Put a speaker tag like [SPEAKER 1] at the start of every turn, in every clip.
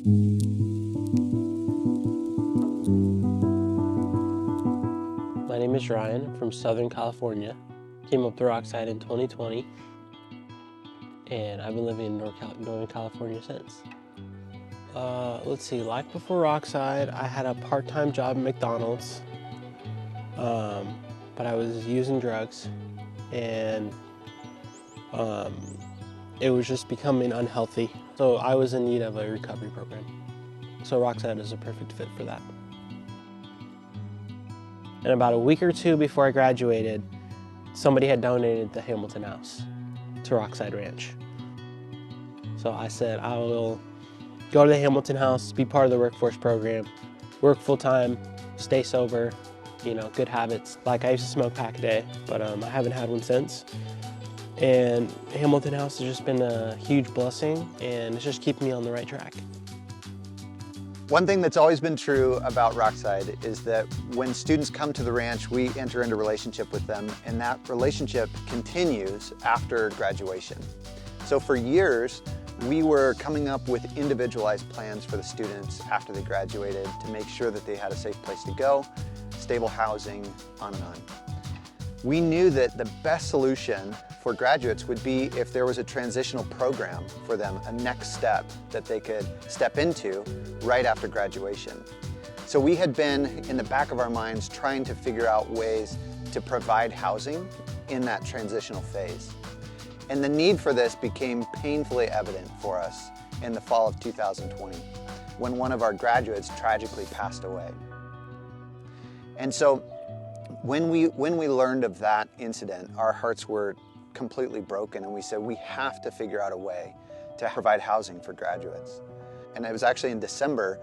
[SPEAKER 1] My name is Ryan from Southern California. Came up to Rockside in 2020, and I've been living in Northern California since. Let's see, life before Rockside, I had a part-time job at McDonald's, but I was using drugs, and it was just becoming unhealthy. So I was in need of a recovery program. So Rockside is a perfect fit for that. And about a week or two before I graduated, somebody had donated the Hamilton House to Rockside Ranch. So I said, I will go to the Hamilton House, be part of the workforce program, work full-time, stay sober, good habits. Like I used to smoke a pack a day, but I haven't had one since. And Hamilton House has just been a huge blessing, and it's just keeping me on the right track.
[SPEAKER 2] One thing that's always been true about Rockside is that when students come to the ranch, we enter into a relationship with them, and that relationship continues after graduation. So for years, we were coming up with individualized plans for the students after they graduated to make sure that they had a safe place to go, stable housing, on and on. We knew that the best solution for graduates would be if there was a transitional program for them, a next step that they could step into right after graduation. So we had been in the back of our minds trying to figure out ways to provide housing in that transitional phase. And the need for this became painfully evident for us in the fall of 2020, when one of our graduates tragically passed away. And so when we learned of that incident, our hearts were completely broken, and we said we have to figure out a way to provide housing for graduates. And it was actually in December,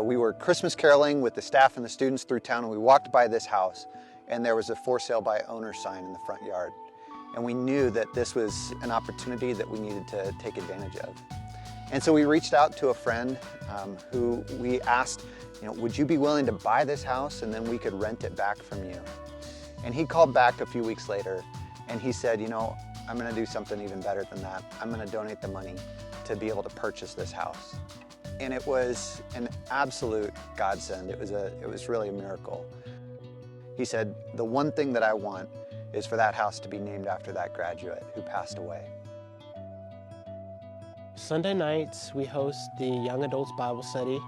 [SPEAKER 2] we were Christmas caroling with the staff and the students through town, and we walked by this house, and there was a for sale by owner sign in the front yard. And we knew that this was an opportunity that we needed to take advantage of. And so we reached out to a friend who we asked, would you be willing to buy this house and then we could rent it back from you? And he called back a few weeks later, and he said, I'm going to do something even better than that. I'm going to donate the money to be able to purchase this house. And it was an absolute godsend. It was really a miracle. He said, the one thing that I want is for that house to be named after that graduate who passed away.
[SPEAKER 1] Sunday nights, we host the Young Adults Bible Study,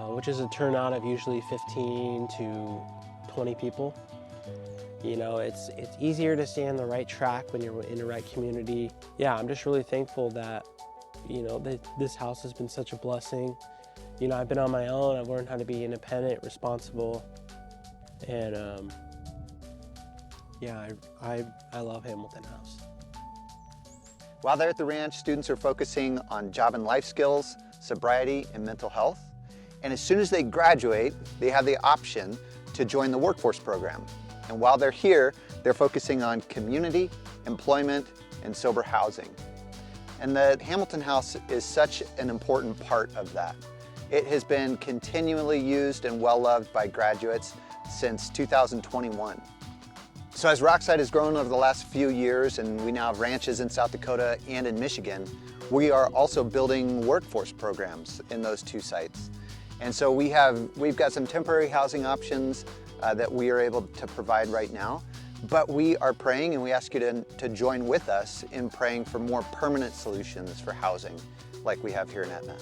[SPEAKER 1] which is a turnout of usually 15 to 20 people. It's easier to stay on the right track when you're in the right community. Yeah, I'm just really thankful that, this house has been such a blessing. I've been on my own. I've learned how to be independent, responsible, and I love Hamilton House.
[SPEAKER 2] While they're at the ranch, students are focusing on job and life skills, sobriety, and mental health. And as soon as they graduate, they have the option to join the workforce program. And while they're here, they're focusing on community, employment, and sober housing. And the Hamilton House is such an important part of that. It has been continually used and well-loved by graduates since 2021. So as Rockside has grown over the last few years, and we now have ranches in South Dakota and in Michigan, we are also building workforce programs in those two sites. And so we've got some temporary housing options that we are able to provide right now, but we are praying, and we ask you to join with us in praying for more permanent solutions for housing like we have here in Etna.